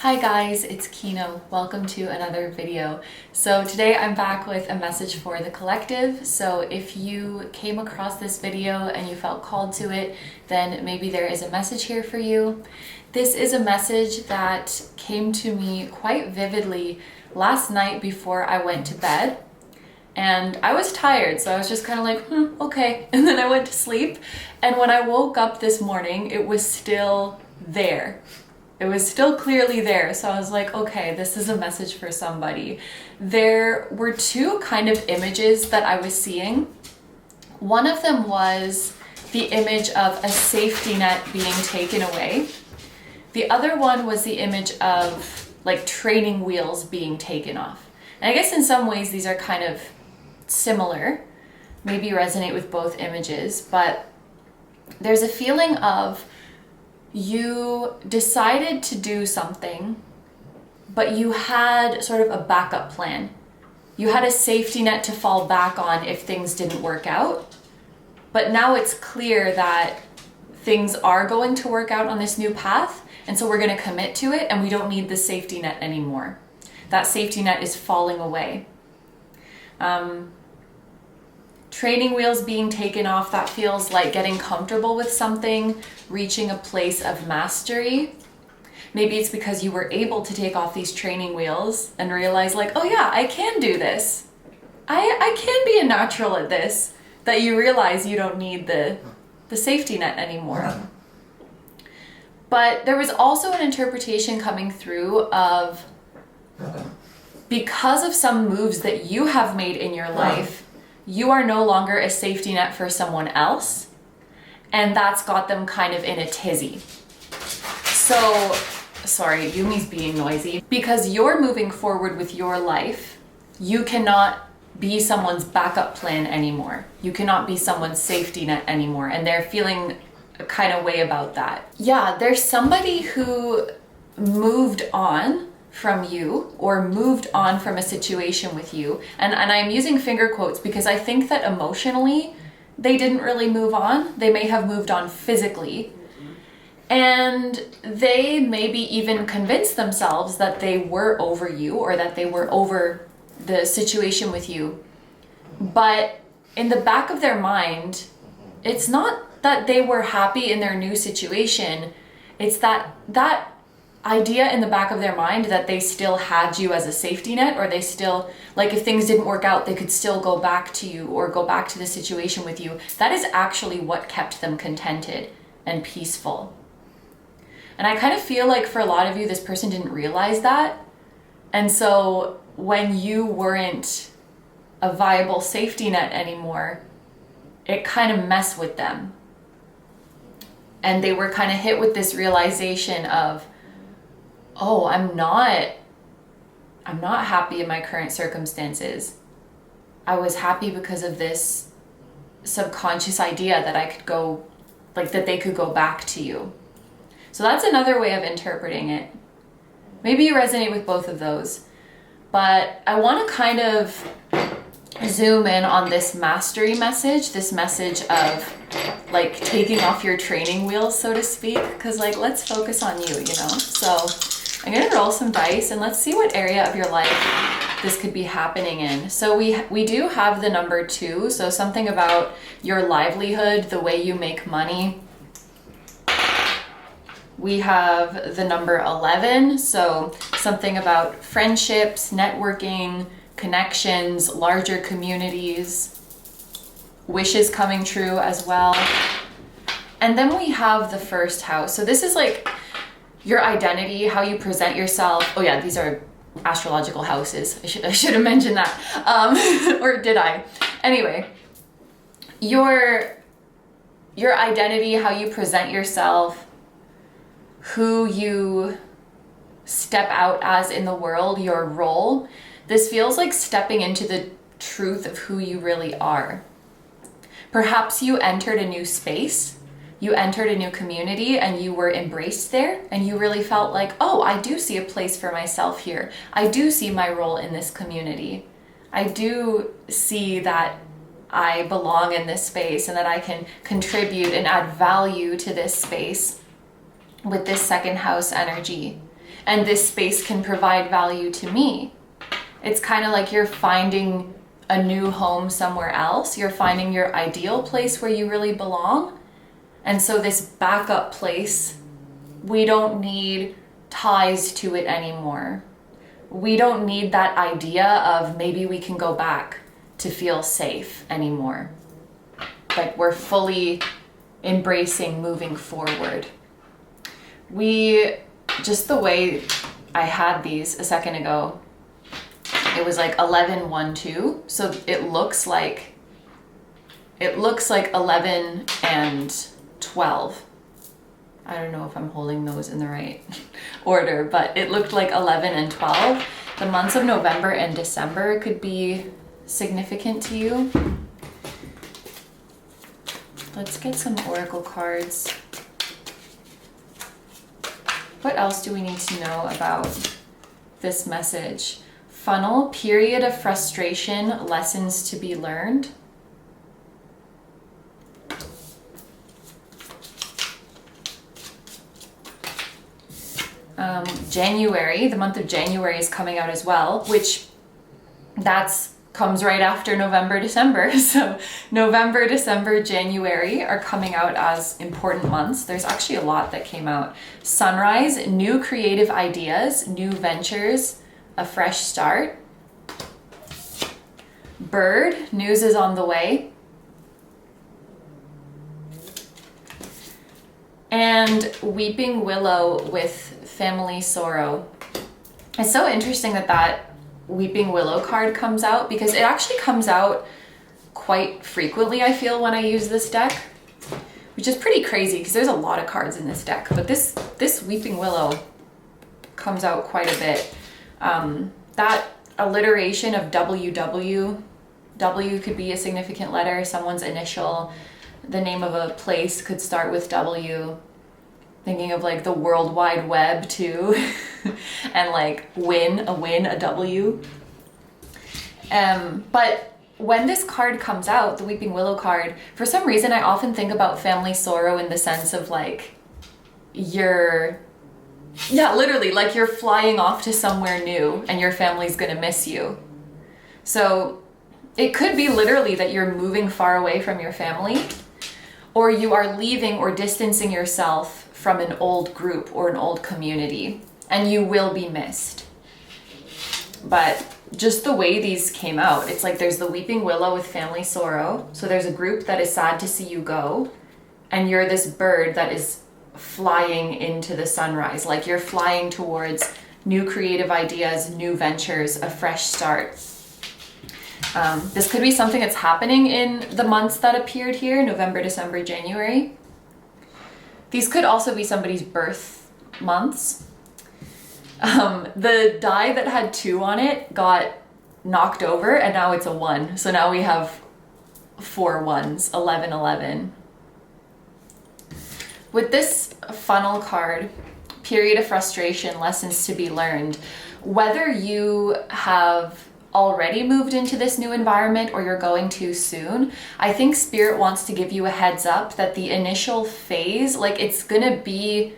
Hi guys, it's Kino. Welcome to another video. So today I'm back with a message for the collective. So if you came across this video and you felt called to it, then maybe there is a message here for you. This is a message that came to me quite vividly last night before I went to bed. And I was tired, so I was just kind of like, okay. And then I went to sleep. And when I woke up this morning, it was still there. It was still clearly there. So I was like, okay, this is a message for somebody. There were two kind of images that I was seeing. One of them was the image of a safety net being taken away. The other one was the image of like training wheels being taken off. And I guess in some ways these are kind of similar, maybe resonate with both images, but there's a feeling of you decided to do something, but you had sort of a backup plan. You had a safety net to fall back on if things didn't work out. But now it's clear that things are going to work out on this new path, and so we're going to commit to it, and we don't need the safety net anymore. That safety net is falling away. Training wheels being taken off, that feels like getting comfortable with something, reaching a place of mastery. Maybe it's because you were able to take off these training wheels and realize like, oh yeah, I can do this. I can be a natural at this, that you realize you don't need the safety net anymore. But there was also an interpretation coming through of, because of some moves that you have made in your life, you are no longer a safety net for someone else, and that's got them kind of in a tizzy. So, sorry, Yumi's being noisy. Because you're moving forward with your life, you cannot be someone's backup plan anymore. You cannot be someone's safety net anymore, and they're feeling a kind of way about that. Yeah, there's somebody who moved on from you or moved on from a situation with you. And I'm using finger quotes because I think that emotionally they didn't really move on. They may have moved on physically. And they maybe even convinced themselves that they were over you or that they were over the situation with you. But in the back of their mind, it's not that they were happy in their new situation. It's that idea in the back of their mind that they still had you as a safety net, or they still, like, if things didn't work out, they could still go back to you or go back to the situation with you. That is actually what kept them contented and peaceful. And I kind of feel like for a lot of you, this person didn't realize that. And so when you weren't a viable safety net anymore, it kind of messed with them. And they were kind of hit with this realization of, oh, I'm not happy in my current circumstances. I was happy because of this subconscious idea that I could go, like, that they could go back to you. So that's another way of interpreting it. Maybe you resonate with both of those. But I want to kind of zoom in on this mastery message, this message of like taking off your training wheels, so to speak, because like, let's focus on you, you know? So I'm gonna roll some dice and let's see what area of your life this could be happening in. So we do have the number 2, so something about your livelihood, the way you make money. We have the number 11, so something about friendships, networking, connections, larger communities, wishes coming true as well. And then we have the first house. So this is like your identity, how you present yourself. Oh yeah, these are astrological houses. I should have mentioned that. Or did I? Anyway, your identity, how you present yourself, who you step out as in the world, your role. This feels like stepping into the truth of who you really are. Perhaps you entered a new space, you entered a new community, and you were embraced there, and you really felt like, oh, I do see a place for myself here. I do see my role in this community. I do see that I belong in this space and that I can contribute and add value to this space with this second house energy. and this space can provide value to me. It's kind of like you're finding a new home somewhere else. You're finding your ideal place where you really belong. And so this backup place, we don't need ties to it anymore. We don't need that idea of maybe we can go back to feel safe anymore. Like we're fully embracing moving forward. Just the way I had these a second ago, it was like 11, 1, 2. So it looks like 11 and 12. I don't know if I'm holding those in the right order, but it looked like 11 and 12. The months of November and December could be significant to you. Let's get some oracle cards. What else do we need to know about this message? Funnel, period of frustration, lessons to be learned. January, the month of January is coming out as well, which comes right after November, December. So November, December, January are coming out as important months. There's actually a lot that came out. Sunrise, new creative ideas, new ventures, a fresh start. Bird, news is on the way. And Weeping Willow with family sorrow. It's so interesting that Weeping Willow card comes out, because it actually comes out quite frequently, I feel, when I use this deck, which is pretty crazy because there's a lot of cards in this deck, but this Weeping Willow comes out quite a bit. That alliteration of WW, W could be a significant letter, someone's initial. The name of a place could start with W. Thinking of like the World Wide Web too. And like a W. But when this card comes out, the Weeping Willow card, for some reason I often think about family sorrow in the sense of like literally like you're flying off to somewhere new and your family's gonna miss you. So it could be literally that you're moving far away from your family, or you are leaving or distancing yourself from an old group or an old community, and you will be missed. But just the way these came out, it's like there's the Weeping Willow with family sorrow. So there's a group that is sad to see you go, and you're this bird that is flying into the sunrise. Like you're flying towards new creative ideas, new ventures, a fresh start. This could be something that's happening in the months that appeared here, November, December, January. These could also be somebody's birth months. The die that had 2 on it got knocked over and now it's a 1. So now we have 4 ones, 11, 11. With this funnel card, period of frustration, lessons to be learned, whether you have already moved into this new environment or you're going to soon, I think Spirit wants to give you a heads up that the initial phase, like it's gonna be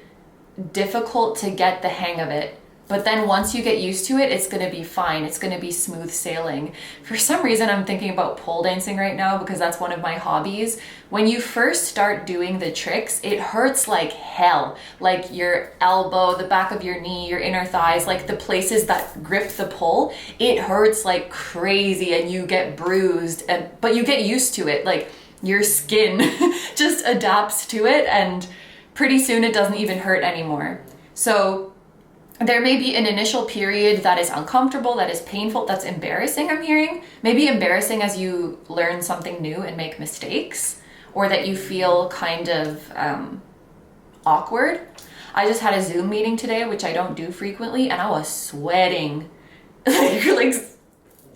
difficult to get the hang of it. But then once you get used to it, it's gonna be fine. It's gonna be smooth sailing. For some reason, I'm thinking about pole dancing right now because that's one of my hobbies. When you first start doing the tricks, it hurts like hell. Like your elbow, the back of your knee, your inner thighs, like the places that grip the pole, it hurts like crazy and you get bruised, but you get used to it. Like your skin just adapts to it and pretty soon it doesn't even hurt anymore. So there may be an initial period that is uncomfortable, that is painful, that's embarrassing, I'm hearing. Maybe embarrassing as you learn something new and make mistakes, or that you feel kind of awkward. I just had a Zoom meeting today, which I don't do frequently, and I was sweating like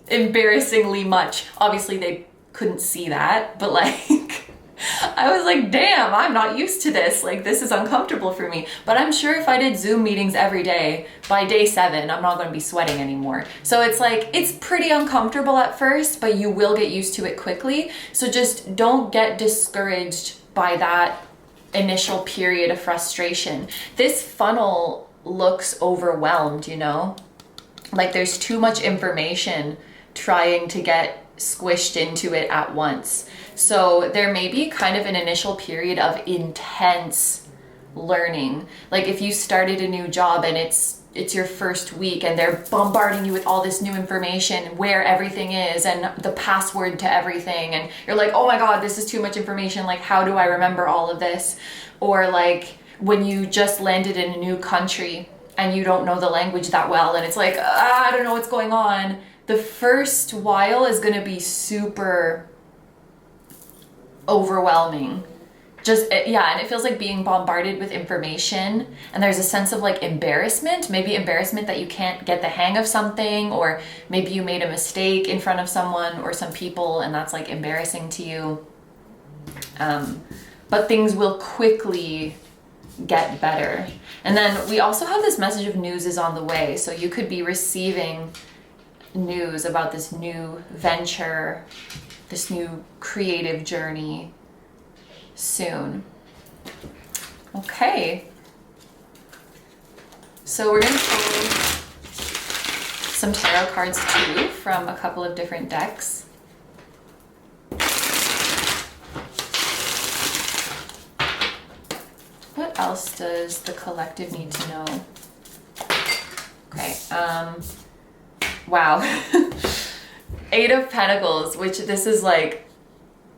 embarrassingly much. Obviously they couldn't see that, but like I was like, damn, I'm not used to this. Like, this is uncomfortable for me. But I'm sure if I did Zoom meetings every day, by day 7, I'm not going to be sweating anymore. So it's like, it's pretty uncomfortable at first, but you will get used to it quickly. So just don't get discouraged by that initial period of frustration. This funnel looks overwhelmed, you know? Like there's too much information trying to get squished into it at once. So there may be kind of an initial period of intense learning. Like if you started a new job and it's your first week and they're bombarding you with all this new information, where everything is and the password to everything, and you're like, oh my god, this is too much information, like how do I remember all of this? Or like when you just landed in a new country and you don't know the language that well and it's like, I don't know what's going on. The first while is going to be super overwhelming. And it feels like being bombarded with information, and there's a sense of like embarrassment, maybe embarrassment that you can't get the hang of something, or maybe you made a mistake in front of someone or some people and that's like embarrassing to you. But things will quickly get better. And then we also have this message of news is on the way. So you could be receiving news about this new venture, this new creative journey soon. Okay. So we're going to pull some tarot cards too from a couple of different decks. What else does the collective need to know? Okay. Wow. 8 of Pentacles, which this is like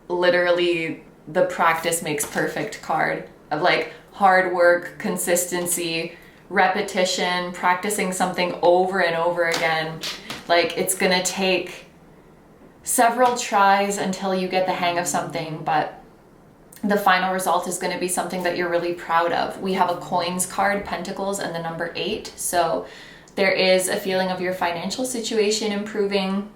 literally the practice makes perfect card of like hard work, consistency, repetition, practicing something over and over again. Like it's gonna take several tries until you get the hang of something, but the final result is going to be something that you're really proud of. We have a coins card, Pentacles, and the number 8. So there is a feeling of your financial situation improving.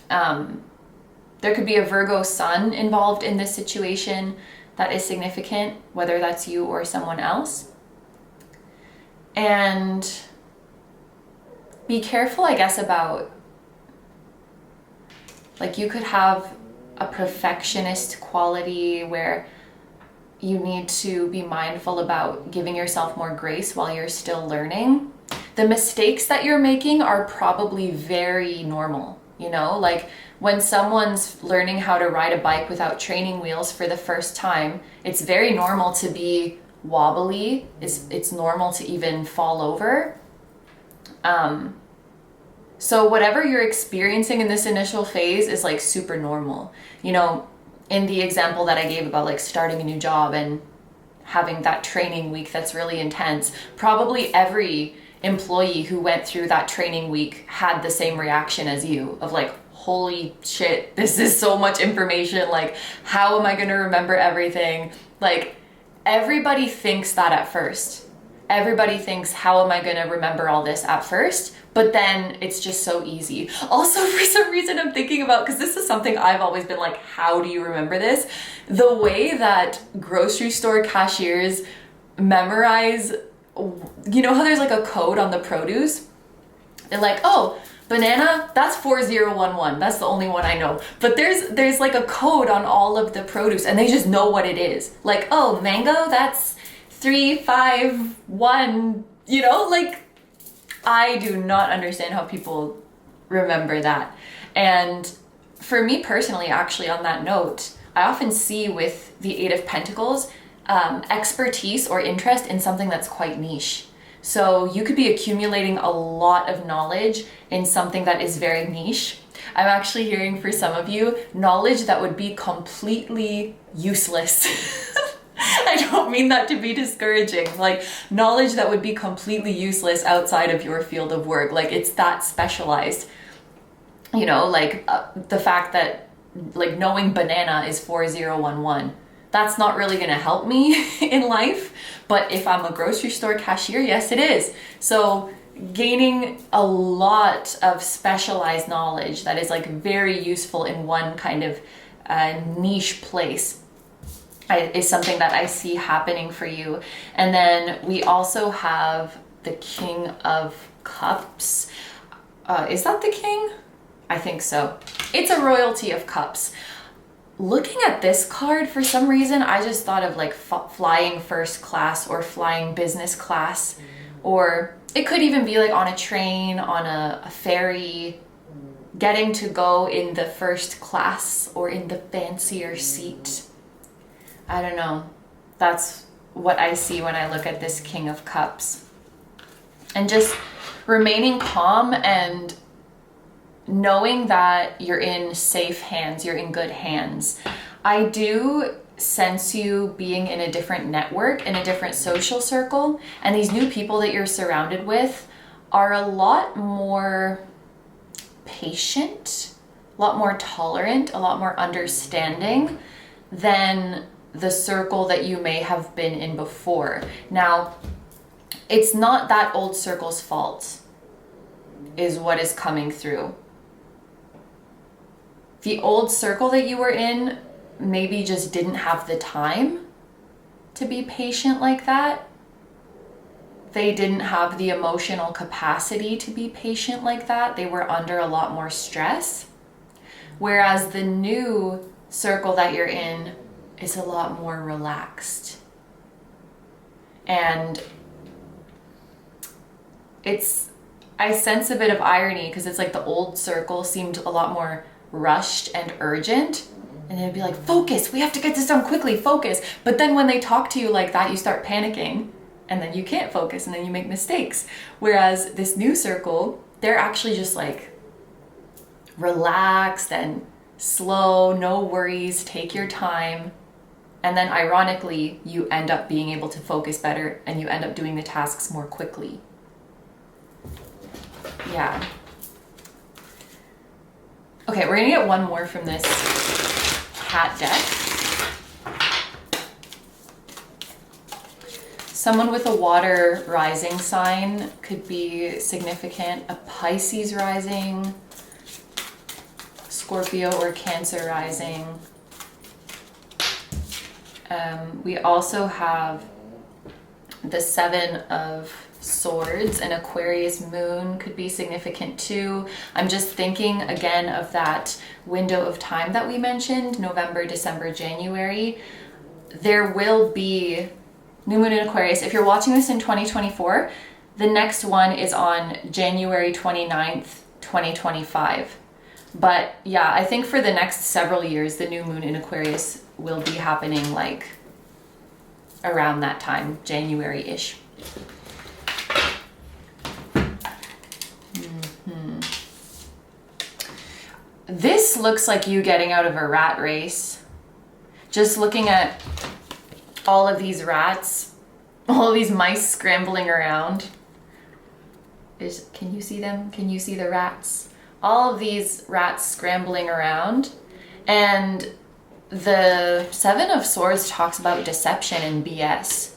There could be a Virgo sun involved in this situation that is significant, whether that's you or someone else. And be careful, I guess, about, like, you could have a perfectionist quality where you need to be mindful about giving yourself more grace while you're still learning. The mistakes that you're making are probably very normal, you know? Like when someone's learning how to ride a bike without training wheels for the first time, it's very normal to be wobbly. It's normal to even fall over. So whatever you're experiencing in this initial phase is like super normal. You know, in the example that I gave about like starting a new job and having that training week that's really intense, probably every employee who went through that training week had the same reaction as you of like, holy shit, this is so much information. Like, how am I going to remember everything? Like, everybody thinks that at first. Everybody thinks, how am I going to remember all this at first? But then it's just so easy. Also, for some reason, I'm thinking about, because this is something I've always been like, how do you remember this? The way that grocery store cashiers memorize, you know how there's like a code on the produce? They're like, oh, banana, that's 4011. That's the only one I know. But there's like a code on all of the produce and they just know what it is. Like, oh, mango, that's 351, you know, like, I do not understand how people remember that. And for me personally, actually, on that note, I often see with the 8 of Pentacles, expertise or interest in something that's quite niche. So you could be accumulating a lot of knowledge in something that is very niche. I'm actually hearing for some of you, knowledge that would be completely useless. I don't mean that to be discouraging, like knowledge that would be completely useless outside of your field of work. Like it's that specialized, you know, like the fact that like knowing banana is 4011. That's not really going to help me in life. But if I'm a grocery store cashier, yes, it is. So gaining a lot of specialized knowledge that is like very useful in one kind of niche place is something that I see happening for you. And then we also have the King of Cups. Is that the king? I think so. It's a royalty of cups. Looking at this card, for some reason, I just thought of like flying first class or flying business class Or it could even be like on a train, on a ferry, getting to go in the first class or in the fancier seat. I don't know. That's what I see when I look at this King of Cups. And just remaining calm and knowing that you're in safe hands, you're in good hands. I do sense you being in a different network, in a different social circle, and these new people that you're surrounded with are a lot more patient, a lot more tolerant, a lot more understanding than the circle that you may have been in before. Now, it's not that old circle's fault, is what is coming through. The old circle that you were in maybe just didn't have the time to be patient like that. They didn't have the emotional capacity to be patient like that. They were under a lot more stress. Whereas the new circle that you're in is a lot more relaxed. And I sense a bit of irony because it's like the old circle seemed a lot more rushed and urgent. And they'd be like, focus, we have to get this done quickly, focus. But then when they talk to you like that, you start panicking and then you can't focus and then you make mistakes. Whereas this new circle, they're actually just like relaxed and slow, no worries, take your time. And then ironically, you end up being able to focus better and you end up doing the tasks more quickly. Yeah. Okay, we're gonna get one more from this cat deck. Someone with a water rising sign could be significant. A Pisces rising, Scorpio or Cancer rising. We also have the Seven of Swords, and Aquarius moon could be significant too. I'm just thinking again of that window of time that we mentioned, November, December, January. There will be new moon in Aquarius. If you're watching this in 2024, the next one is on January 29th, 2025. But yeah, I think for the next several years, the new moon in Aquarius will be happening like around that time, January-ish. This looks like you getting out of a rat race. Just looking at all of these rats, all of these mice scrambling around. Can you see them? Can you see the rats? All of these rats scrambling around. And the Seven of Swords talks about deception and BS.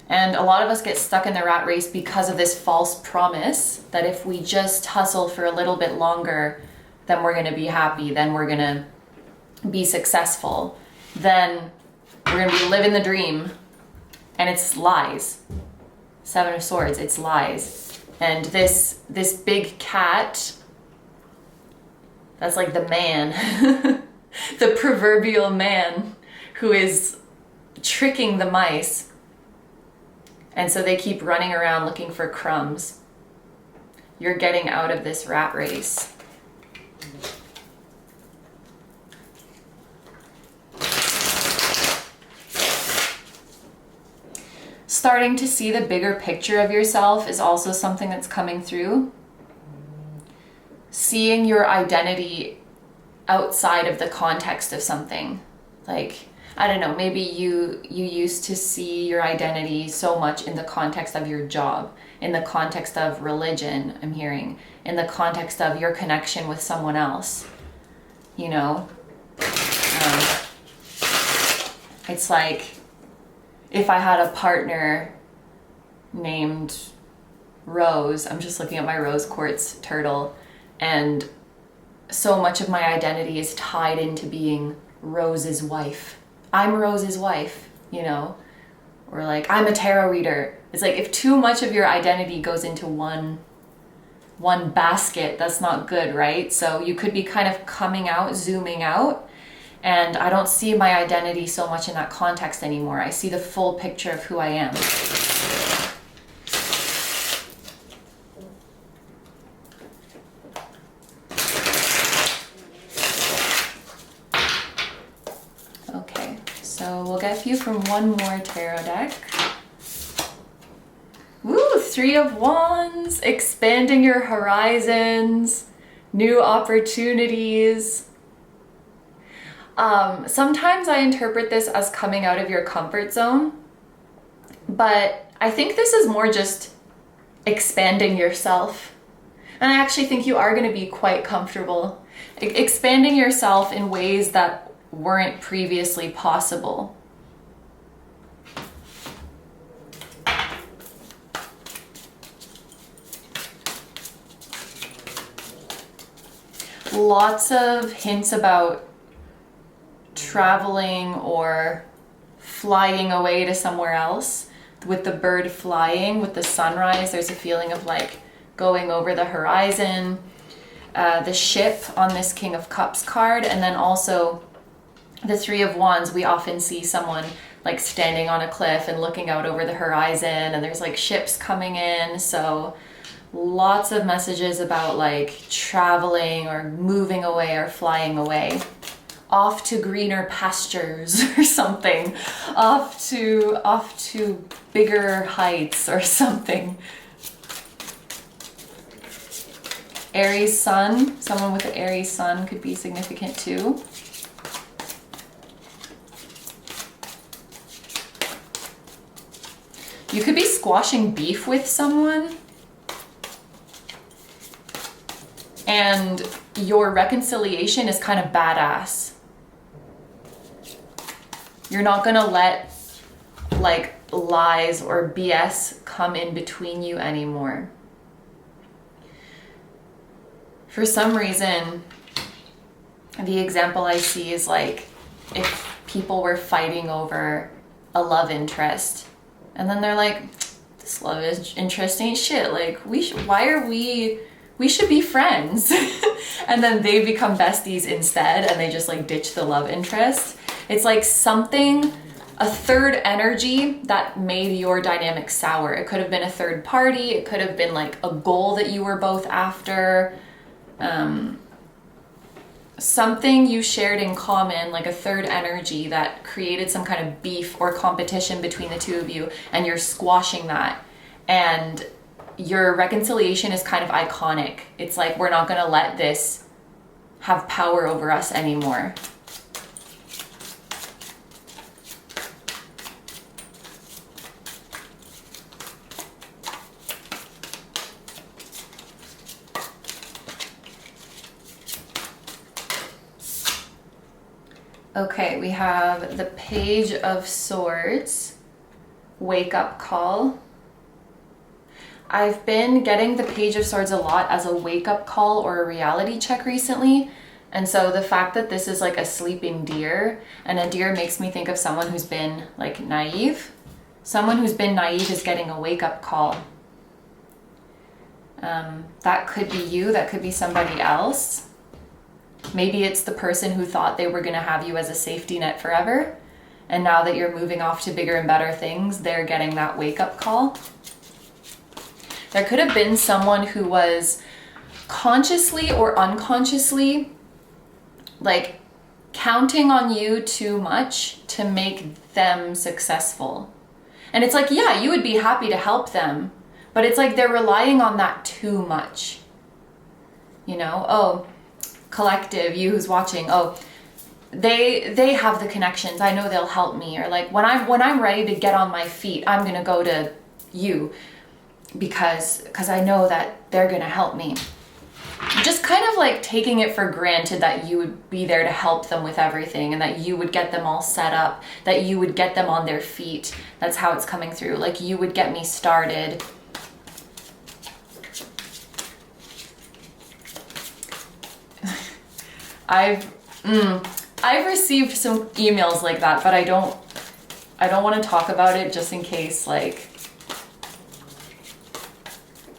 And a lot of us get stuck in the rat race because of this false promise that if we just hustle for a little bit longer, then we're going to be happy, then we're going to be successful, then we're going to be living the dream. And it's lies. Seven of Swords, it's lies. And this big cat, that's like the man, the proverbial man who is tricking the mice. And so they keep running around looking for crumbs. You're getting out of this rat race. Starting to see the bigger picture of yourself is also something that's coming through. Seeing your identity outside of the context of something. Like, I don't know, maybe you used to see your identity so much in the context of your job, in the context of religion, I'm hearing, in the context of your connection with someone else, you know? It's like, if I had a partner named Rose, I'm just looking at my rose quartz turtle, and so much of my identity is tied into being Rose's wife. I'm Rose's wife, you know? Or like, I'm a tarot reader. It's like, if too much of your identity goes into one basket, that's not good, right? So you could be kind of coming out, zooming out, and I don't see my identity so much in that context anymore. I see the full picture of who I am. you from one more tarot deck. Woo, Three of Wands, expanding your horizons, new opportunities. Sometimes I interpret this as coming out of your comfort zone, but I think this is more just expanding yourself. And I actually think you are going to be quite comfortable expanding yourself in ways that weren't previously possible. Lots of hints about traveling or flying away to somewhere else. With the bird flying, with the sunrise, there's a feeling of like going over the horizon. The ship on this King of Cups card, and then also the Three of Wands, we often see someone like standing on a cliff and looking out over the horizon, and there's like ships coming in. So lots of messages about like traveling or moving away or flying away. Off to greener pastures or something. Off to bigger heights or something. Aries sun, someone with an Aries sun could be significant too. You could be squashing beef with someone, and your reconciliation is kind of badass. You're not gonna let like lies or BS come in between you anymore. For some reason, the example I see is like if people were fighting over a love interest, and then they're like, this love interest ain't shit. Like we should be friends. And then they become besties instead, and they just like ditch the love interest. It's like something, a third energy that made your dynamic sour. It could have been a third party. It could have been like a goal that you were both after. Something you shared in common, like a third energy that created some kind of beef or competition between the two of you, and you're squashing that. And your reconciliation is kind of iconic. It's like, we're not gonna let this have power over us anymore. Okay, we have the Page of Swords, wake up call. I've been getting the Page of Swords a lot as a wake up call or a reality check recently. And so the fact that this is like a sleeping deer, and a deer makes me think of someone who's been like naive. Someone who's been naive is getting a wake up call. That could be you, that could be somebody else. Maybe it's the person who thought they were going to have you as a safety net forever. And now that you're moving off to bigger and better things, they're getting that wake-up call. There could have been someone who was consciously or unconsciously like counting on you too much to make them successful. And it's like, yeah, you would be happy to help them, but it's like they're relying on that too much. You know, oh, collective, you who's watching, oh, they have the connections, I know they'll help me. Or like when I'm ready to get on my feet, I'm gonna go to you because I know that they're gonna help me. Just kind of like taking it for granted that you would be there to help them with everything, and that you would get them all set up, that you would get them on their feet. That's how it's coming through. Like you would get me started. I've received some emails like that, but I don't want to talk about it just in case, like,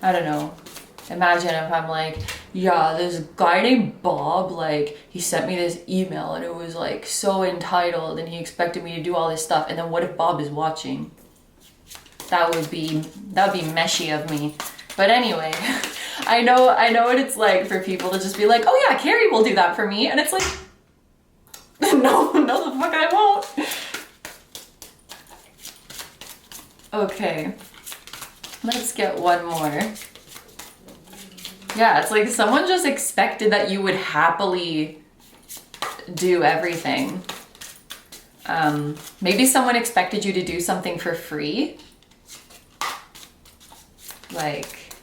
I don't know. Imagine if I'm like, yeah, this guy named Bob, like, he sent me this email and it was like so entitled and he expected me to do all this stuff. And then what if Bob is watching? That would be meshy of me. But anyway, I know what it's like for people to just be like, oh yeah, Carrie will do that for me. And it's like, no, the fuck I won't. Okay, let's get one more. Yeah, it's like someone just expected that you would happily do everything. Maybe someone expected you to do something for free. Like,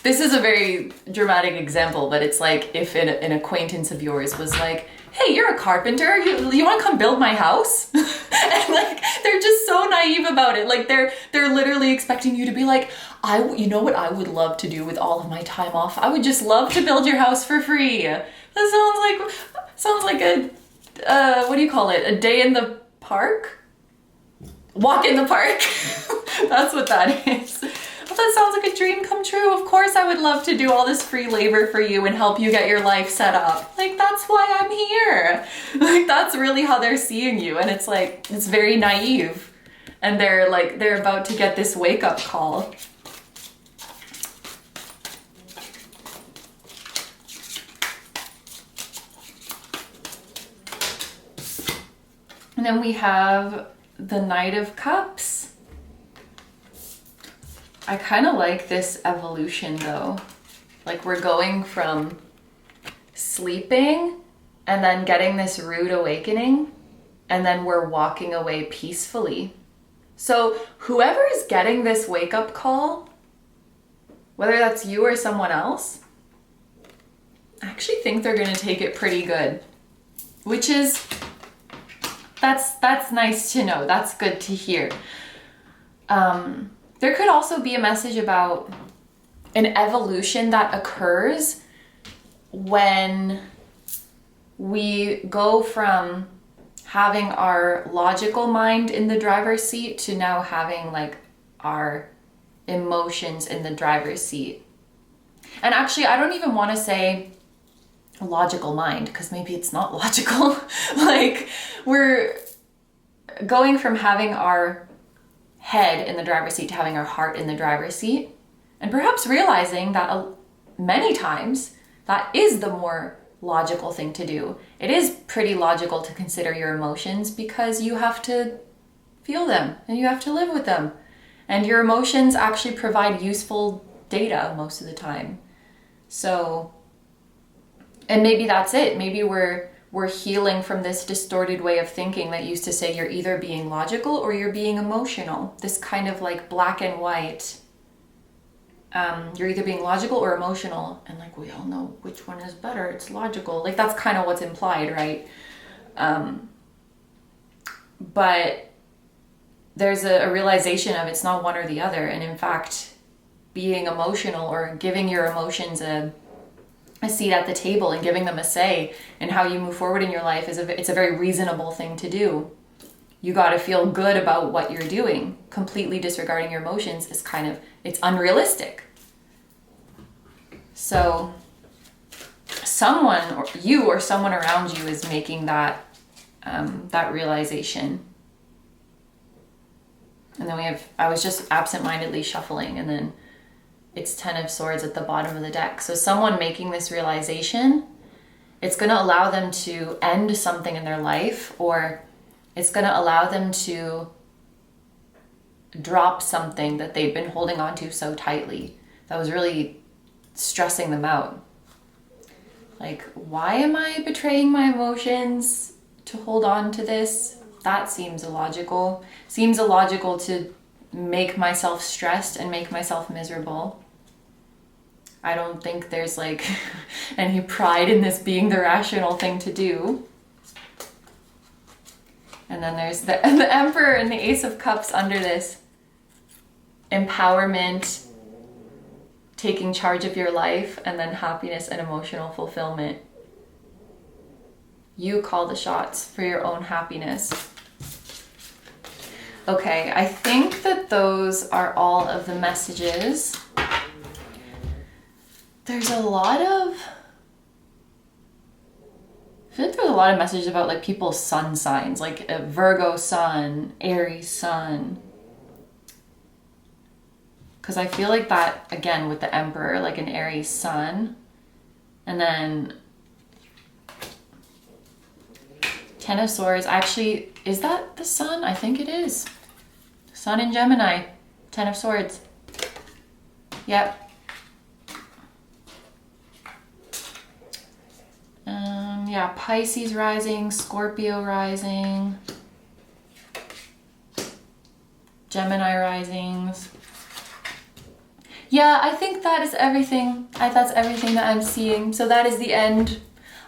this is a very dramatic example, but it's like if an acquaintance of yours was like, hey, you're a carpenter, you want to come build my house? And like, they're just so naive about it. Like they're literally expecting you to be like, you know what I would love to do with all of my time off? I would just love to build your house for free. That sounds like a, what do you call it? A day in the park? Walk in the park. That's what that is. Well, that sounds like a dream come true. Of course I would love to do all this free labor for you and help you get your life set up. Like, that's why I'm here. Like, that's really how they're seeing you. And it's like, it's very naive. And they're about to get this wake up call. And then we have the Knight of Cups. I kind of like this evolution though. Like we're going from sleeping and then getting this rude awakening, and then we're walking away peacefully. So whoever is getting this wake up call, whether that's you or someone else, I actually think they're gonna take it pretty good, which is, that's nice to know. That's good to hear. There could also be a message about an evolution that occurs when we go from having our logical mind in the driver's seat to now having like our emotions in the driver's seat. And actually, I don't even want to say logical mind, because maybe it's not logical. Like, we're going from having our head in the driver's seat to having our heart in the driver's seat, and perhaps realizing that many times that is the more logical thing to do. It is pretty logical to consider your emotions because you have to feel them and you have to live with them, and your emotions actually provide useful data most of the time. So, and maybe that's it. Maybe we're healing from this distorted way of thinking that used to say you're either being logical or you're being emotional. This kind of like black and white. You're either being logical or emotional. And like, we all know which one is better. It's logical. Like, that's kind of what's implied, right? But there's a realization of it's not one or the other. And in fact, being emotional or giving your emotions a seat at the table and giving them a say in how you move forward in your life it's a very reasonable thing to do. You got to feel good about what you're doing. Completely disregarding your emotions is it's unrealistic. So someone, or you or someone around you, is making that realization. And then I was just absentmindedly shuffling, and then it's 10 of Swords at the bottom of the deck. So someone making this realization, it's going to allow them to end something in their life, or it's going to allow them to drop something that they've been holding on to so tightly that was really stressing them out. Like, why am I betraying my emotions to hold on to this? That seems illogical. Seems illogical to make myself stressed and make myself miserable. I don't think there's like any pride in this being the rational thing to do. And then there's the Emperor and the Ace of Cups under this. Empowerment, taking charge of your life, and then happiness and emotional fulfillment. You call the shots for your own happiness. Okay, I think that those are all of the messages. There's a lot of... I feel like there's a lot of messages about like people's sun signs, like a Virgo sun, Aries sun. Because I feel like that, again, with the Emperor, like an Aries sun. And then Ten of Swords. Actually, is that the Sun? I think it is. Sun in Gemini. Ten of Swords. Yep. Yeah, Pisces rising, Scorpio rising, Gemini risings. Yeah, I think that is everything. That's everything that I'm seeing. So that is the end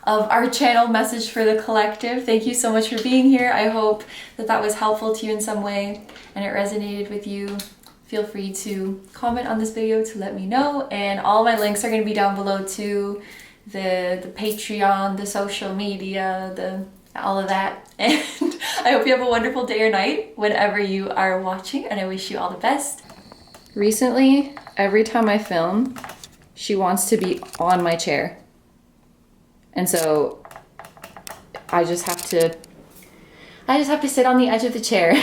of our channel message for the collective. Thank you so much for being here. I hope that that was helpful to you in some way and it resonated with you. Feel free to comment on this video to let me know, and all my links are going to be down below too. The Patreon, the social media, all of that. And I hope you have a wonderful day or night whenever you are watching, and I wish you all the best. Recently, every time I film, she wants to be on my chair. And so I just have to sit on the edge of the chair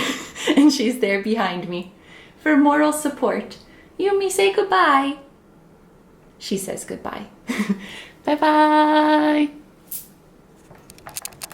and she's there behind me for moral support. Yumi, say goodbye. She says goodbye. Bye-bye.